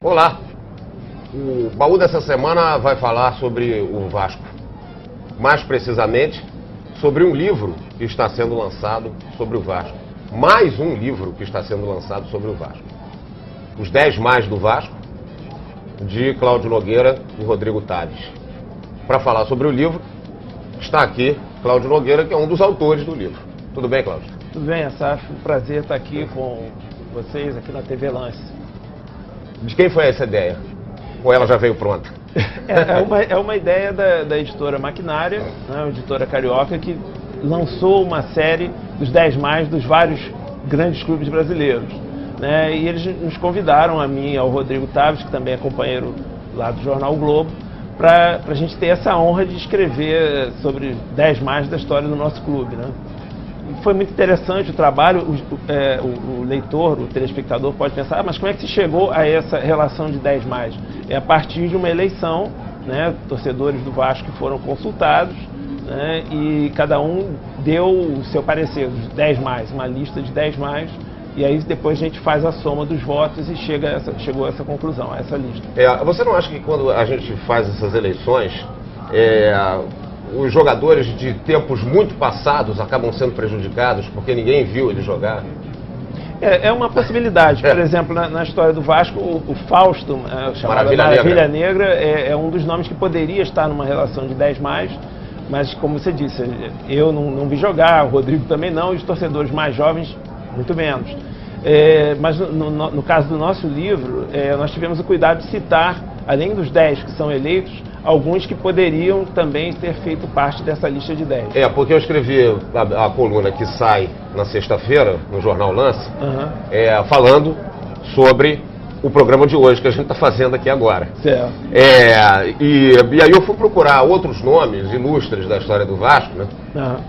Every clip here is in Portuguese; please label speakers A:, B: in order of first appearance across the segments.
A: Olá, o baú dessa semana vai falar sobre o Vasco, mais precisamente sobre um livro que está sendo lançado sobre o Vasco, mais um livro que está sendo lançado sobre o Vasco, Os 10 Mais do Vasco, de Cláudio Nogueira e Rodrigo Tales. Para falar sobre o livro, está aqui Cláudio Nogueira, que é um dos autores do livro. Tudo bem, Cláudio?
B: Tudo bem, Assaf. Um prazer estar aqui com vocês aqui na TV Lance.
A: De quem foi essa ideia? Ou ela já veio pronta?
B: É uma ideia da editora Maquinária, né, uma editora carioca, que lançou uma série dos 10 mais dos vários grandes clubes brasileiros. Né, e eles nos convidaram, a mim e ao Rodrigo Taves, que também é companheiro lá do Jornal o Globo, para a gente ter essa honra de escrever sobre 10 mais da história do nosso clube. Né. Foi muito interessante o trabalho, o leitor, o telespectador pode pensar, mas como é que se chegou a essa relação de 10 mais? É a partir de uma eleição, né, torcedores do Vasco foram consultados, né, e cada um deu o seu parecer, os 10 mais, uma lista de 10 mais, e aí depois a gente faz a soma dos votos e chegou a essa conclusão, a essa lista.
A: Você não acha que quando a gente faz essas eleições, os jogadores de tempos muito passados acabam sendo prejudicados porque ninguém viu ele jogar?
B: É uma possibilidade. Por exemplo, na história do Vasco, o Fausto, chamado Maravilha Negra, é um dos nomes que poderia estar numa relação de 10 mais, mas como você disse, eu não vi jogar, o Rodrigo também não, e os torcedores mais jovens, muito menos. Mas no caso do nosso livro, nós tivemos o cuidado de citar, além dos 10 que são eleitos, alguns que poderiam também ter feito parte dessa lista de 10.
A: Porque eu escrevi a coluna que sai na sexta-feira, no Jornal Lance, falando sobre o programa de hoje, que a gente está fazendo aqui agora.
B: Certo.
A: E aí eu fui procurar outros nomes ilustres da história do Vasco, né?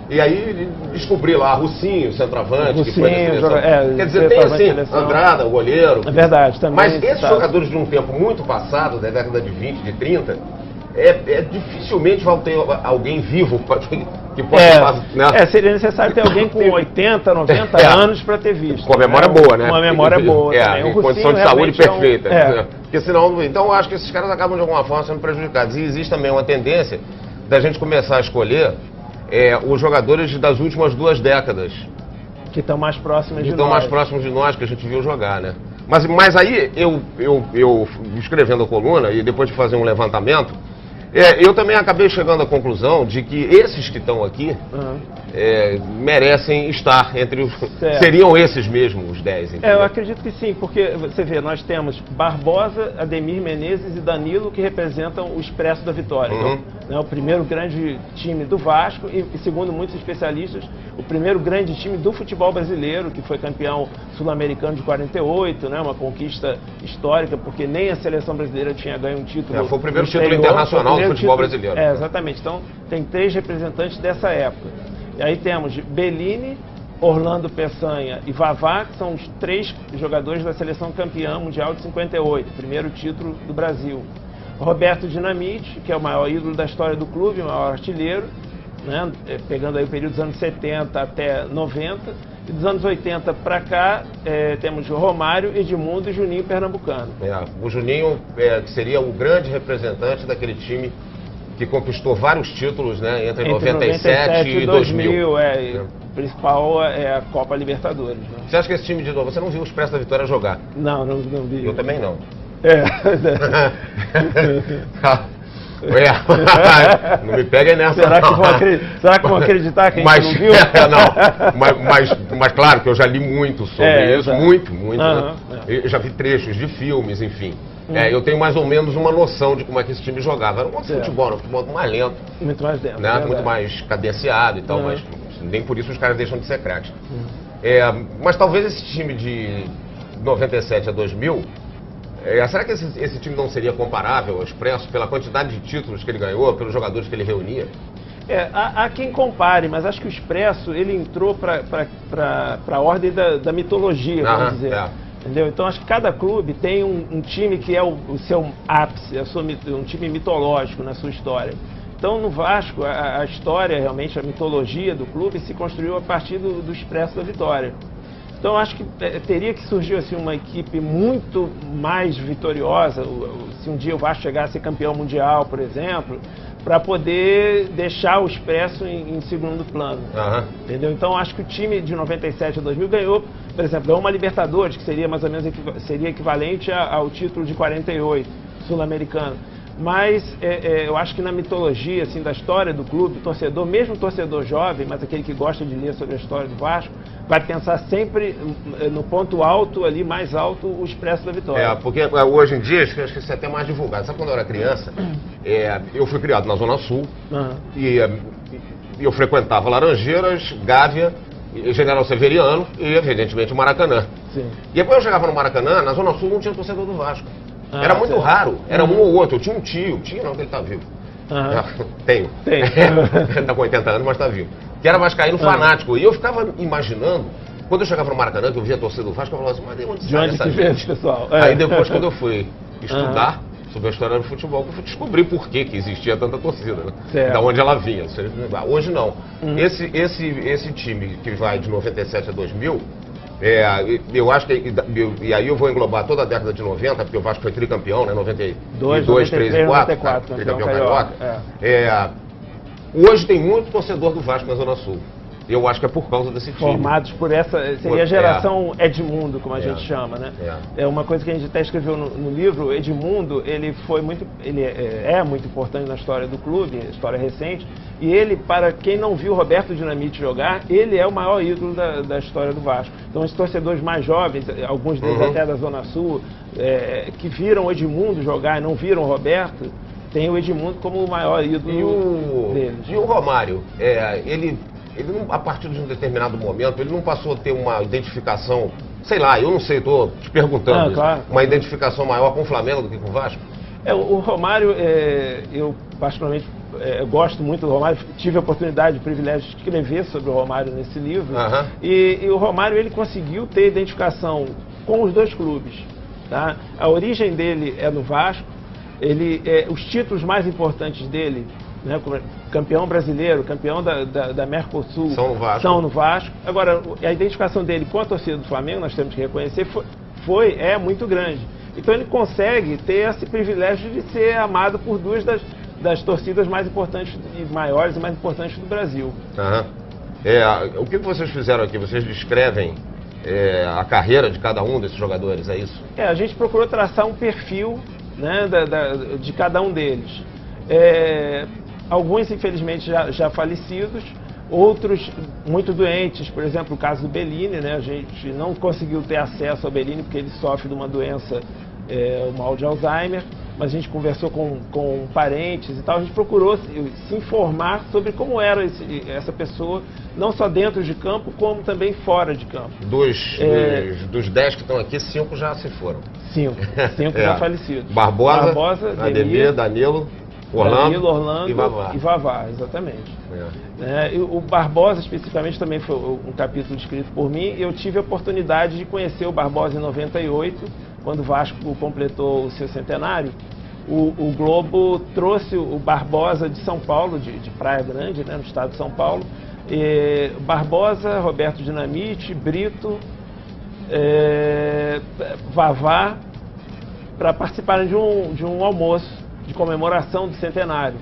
A: E aí descobri lá Russinho, centroavante, que foi na seleção. Quer dizer, tem assim, Andrada, o goleiro.
B: É verdade, também.
A: Mas esses jogadores de um tempo muito passado, da década de 20, de 30, dificilmente vai ter alguém vivo que possa...
B: seria necessário ter alguém com 80, 90 anos para ter visto.
A: Com a memória boa, né?
B: Com a memória boa.
A: Com condição de saúde perfeita. Porque senão, então eu acho que esses caras acabam de alguma forma sendo prejudicados. E existe também uma tendência da gente começar a escolher os jogadores das últimas 2 décadas.
B: Que estão mais próximos de nós.
A: Que estão mais próximos de nós, que a gente viu jogar, né? Mas aí, eu escrevendo a coluna, e depois de fazer um levantamento, eu também acabei chegando à conclusão de que esses que estão aqui merecem estar entre os... Seriam esses mesmo os 10, entendeu?
B: Eu acredito que sim, porque você vê, nós temos Barbosa, Ademir Menezes e Danilo, que representam o Expresso da Vitória. Então, o primeiro grande time do Vasco e, segundo muitos especialistas, o primeiro grande time do futebol brasileiro, que foi campeão sul-americano de 48, né, uma conquista histórica, porque nem a seleção brasileira tinha ganho um título.
A: Foi o primeiro título internacional do futebol brasileiro.
B: Exatamente. Então, tem 3 representantes dessa época. E aí temos Bellini, Orlando Peçanha e Vavá, que são os 3 jogadores da seleção campeã mundial de 58, primeiro título do Brasil. Roberto Dinamite, que é o maior ídolo da história do clube, o maior artilheiro, né, pegando aí o período dos anos 70 até 90. E dos anos 80 para cá, temos Romário, Edmundo e Juninho Pernambucano.
A: O Juninho, que seria o grande representante daquele time que conquistou vários títulos, né, entre 97 e 2000.
B: O principal é a Copa Libertadores. Né?
A: Você acha que esse time de novo... Você não viu o Expresso da Vitória jogar?
B: Não vi.
A: Eu também não. Não me peguem nessa.
B: Será que vão acreditar que a gente não viu?
A: Mas claro que eu já li muito sobre isso, muito. Né? Eu já vi trechos de filmes, enfim. Eu tenho mais ou menos uma noção de como é que esse time jogava. Era um outro futebol, um futebol mais lento.
B: Muito mais lento.
A: Né? Muito mais cadenciado e tal, mas nem por isso os caras deixam de ser craques. Mas talvez esse time de 97 a 2000... será que esse time não seria comparável ao Expresso pela quantidade de títulos que ele ganhou, pelos jogadores que ele reunia?
B: Há quem compare, mas acho que o Expresso ele entrou para a ordem da mitologia, vamos dizer. Entendeu? Então acho que cada clube tem um time que é o seu ápice, um time mitológico na sua história. Então, no Vasco, a história, realmente, a mitologia do clube se construiu a partir do Expresso da Vitória. Então, acho que teria que surgir assim, uma equipe muito mais vitoriosa, se um dia o Vasco chegar a ser campeão mundial, por exemplo, para poder deixar o Expresso em segundo plano. Entendeu? Então, acho que o time de 97 a 2000 ganhou, por exemplo, ganhou uma Libertadores, que seria mais ou menos seria equivalente ao título de 48, sul-americano. Mas eu acho que na mitologia assim, da história do clube, o torcedor, mesmo o torcedor jovem, mas aquele que gosta de ler sobre a história do Vasco, vai pensar sempre no ponto alto, ali mais alto, o Expresso da Vitória.
A: Porque hoje em dia, acho que isso é até mais divulgado. Sabe quando eu era criança, eu fui criado na Zona Sul, e eu frequentava Laranjeiras, Gávea, General Severiano e, evidentemente, o Maracanã.
B: Sim.
A: E depois eu chegava no Maracanã, na Zona Sul não tinha torcedor do Vasco. Era muito raro, era um ou outro. Eu tinha um tio não, que ele tá vivo. Tenho. Tá com 80 anos, mas tá vivo. Que era vascaíno fanático. E eu ficava imaginando, quando eu chegava no Maracanã, que eu via a torcida do Vasco, eu falava assim, mas de onde sai essa gente?
B: Pessoal?
A: Aí depois, quando eu fui estudar sobre a história do futebol, eu fui descobrir por que existia tanta torcida, né? Da onde ela vinha. Hoje não. Esse time que vai de 97 a 2000, eu acho que, e aí eu vou englobar toda a década de 90, porque o Vasco foi tricampeão, né? 92, 3 e 4, tricampeão carioca. Hoje tem muito torcedor do Vasco na Zona Sul. Eu acho que é por causa desse time.
B: Formados por essa, seria a geração Edmundo, como a gente chama, né? É uma coisa que a gente até escreveu no livro. Edmundo, ele é muito importante na história do clube, história recente, e ele, para quem não viu Roberto Dinamite jogar, ele é o maior ídolo da história do Vasco. Então, os torcedores mais jovens, alguns deles até da Zona Sul, que viram o Edmundo jogar e não viram o Roberto, tem o Edmundo como o maior ídolo deles.
A: E o Romário, ele não, a partir de um determinado momento, ele não passou a ter uma identificação, sei lá, eu não sei, estou te perguntando,
B: claro.
A: Uma identificação maior com o Flamengo do que com o Vasco?
B: O Romário, eu particularmente gosto muito do Romário, tive a oportunidade, o privilégio de escrever sobre o Romário nesse livro, e o Romário ele conseguiu ter identificação com os dois clubes. Tá? A origem dele é no Vasco, os títulos mais importantes dele, né, campeão brasileiro, campeão da Mercosul, são no Vasco. Agora, a identificação dele com a torcida do Flamengo, nós temos que reconhecer, é muito grande. Então ele consegue ter esse privilégio de ser amado por duas das torcidas mais importantes e maiores e mais importantes do Brasil.
A: O que vocês fizeram aqui? Vocês descrevem a carreira de cada um desses jogadores, é isso?
B: A gente procurou traçar um perfil, né, de cada um deles. Alguns, infelizmente, já falecidos, outros muito doentes. Por exemplo, o caso do Bellini, né? A gente não conseguiu ter acesso ao Bellini porque ele sofre de uma doença, o mal de Alzheimer, mas a gente conversou com parentes e tal. A gente procurou se informar sobre como era essa pessoa, não só dentro de campo, como também fora de campo.
A: Dos 10 que estão aqui, 5 já se foram. 5
B: já falecidos.
A: Barbosa, Ademir, Danilo, Orlando
B: e Vavá, exatamente. O Barbosa, especificamente, também foi um capítulo escrito por mim. Eu tive a oportunidade de conhecer o Barbosa em 98, quando o Vasco completou o seu centenário. O Globo trouxe o Barbosa de São Paulo, de Praia Grande, né, no estado de São Paulo. Barbosa, Roberto Dinamite, Brito, Vavá, para participarem de um almoço de comemoração do centenário.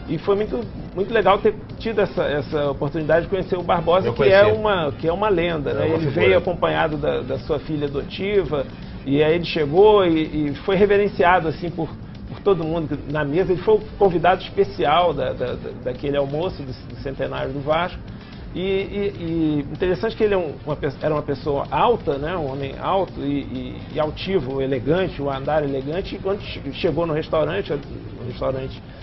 B: E foi muito legal ter tido essa oportunidade de conhecer o Barbosa, que é uma lenda. Né? Ele veio acompanhado da sua filha adotiva, e aí ele chegou e foi reverenciado assim, por todo mundo na mesa. Ele foi o convidado especial daquele almoço do centenário do Vasco. E interessante que ele era uma pessoa alta, né? Um homem alto e altivo, elegante, um andar elegante. E quando chegou no restaurante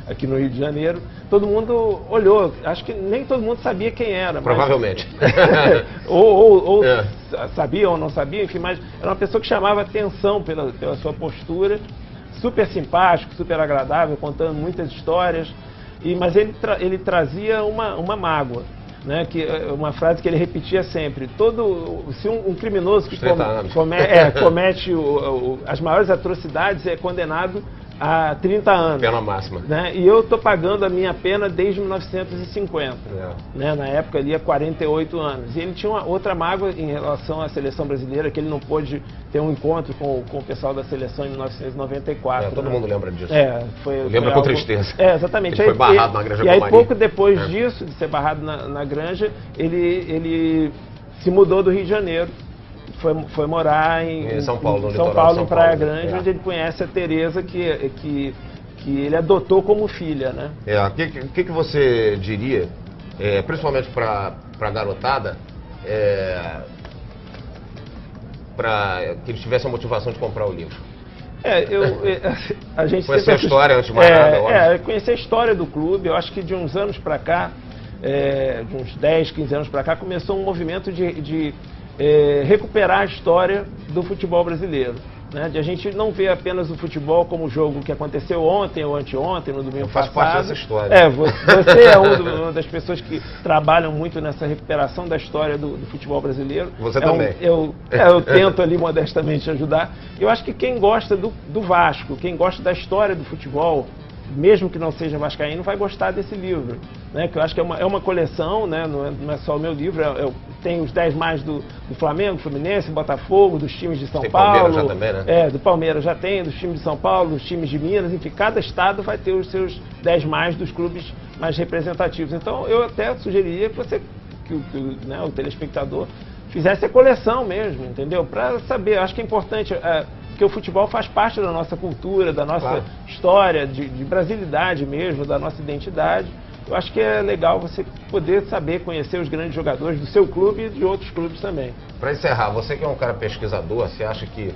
B: aqui no Rio de Janeiro, todo mundo olhou. Acho que nem todo mundo sabia quem era.
A: Provavelmente.
B: ou sabia ou não sabia, enfim, mas era uma pessoa que chamava atenção pela sua postura, super simpático, super agradável, contando muitas histórias, mas ele trazia uma mágoa. Né, uma frase que ele repetia sempre: se um criminoso que comete as maiores atrocidades é condenado há 30 anos.
A: Pena máxima.
B: Né? E eu estou pagando a minha pena desde 1950. Né? Na época ali, há 48 anos. E ele tinha outra mágoa em relação à seleção brasileira, que ele não pôde ter um encontro com o pessoal da seleção em 1994.
A: Todo mundo lembra disso.
B: Lembra
A: com tristeza.
B: Exatamente.
A: Ele foi barrado na Granja
B: E aí,
A: Comari.
B: pouco depois disso, de ser barrado na Granja, ele se mudou do Rio de Janeiro. Foi morar em
A: São Paulo,
B: em Praia Grande, onde ele conhece a Tereza, que ele adotou como filha, né?
A: O que você diria, principalmente para a garotada, para que eles tivessem a motivação de comprar o livro?
B: A gente
A: conhecer a história antes de mais nada,
B: conhecer a história do clube. Eu acho que de uns anos para cá, de uns 10, 15 anos para cá, começou um movimento de recuperar a história do futebol brasileiro. Né? De a gente não ver apenas o futebol como jogo que aconteceu ontem ou anteontem, no domingo passado.
A: Faz parte dessa história.
B: Você é uma das pessoas que trabalham muito nessa recuperação da história do futebol brasileiro.
A: Você também.
B: Eu tento ali modestamente ajudar. Eu acho que quem gosta do Vasco, quem gosta da história do futebol, mesmo que não seja vascaíno, vai gostar desse livro, né? Que eu acho que é uma coleção, né? Não é só o meu livro, tem os 10 mais do Flamengo, Fluminense, Botafogo, dos times de São Paulo.
A: Palmeiras já também, né?
B: Do Palmeiras já tem, dos times de São Paulo, dos times de Minas, enfim, cada estado vai ter os seus 10 mais dos clubes mais representativos. Então, eu até sugeriria que o telespectador fizesse a coleção mesmo, entendeu? Para saber, acho que é importante... porque o futebol faz parte da nossa cultura, da nossa história, de brasilidade mesmo, da nossa identidade. Eu acho que é legal você poder saber, conhecer os grandes jogadores do seu clube e de outros clubes também.
A: Para encerrar, você que é um cara pesquisador, você acha que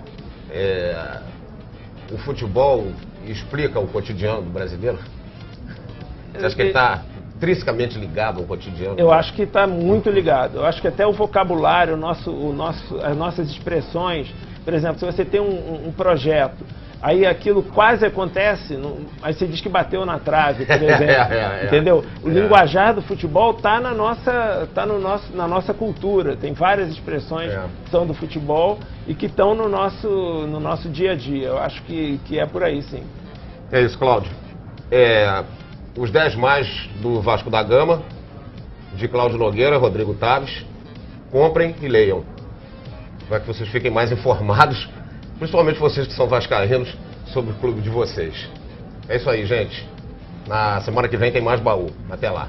A: o futebol explica o cotidiano do brasileiro? Você acha que ele está intrinsecamente ligado ao cotidiano?
B: Eu acho que está muito ligado. Eu acho que até o vocabulário, as nossas expressões. Por exemplo, se você tem um projeto, aí aquilo quase acontece, aí você diz que bateu na trave, por exemplo, entendeu? O linguajar do futebol está na nossa cultura, tem várias expressões que são do futebol e que estão no nosso dia a dia. Eu acho que é por aí, sim.
A: É isso, Cláudio. Os 10 mais do Vasco da Gama, de Cláudio Nogueira, Rodrigo Taves, comprem e leiam, para que vocês fiquem mais informados, principalmente vocês que são vascaínos, sobre o clube de vocês. É isso aí, gente. Na semana que vem tem mais baú. Até lá.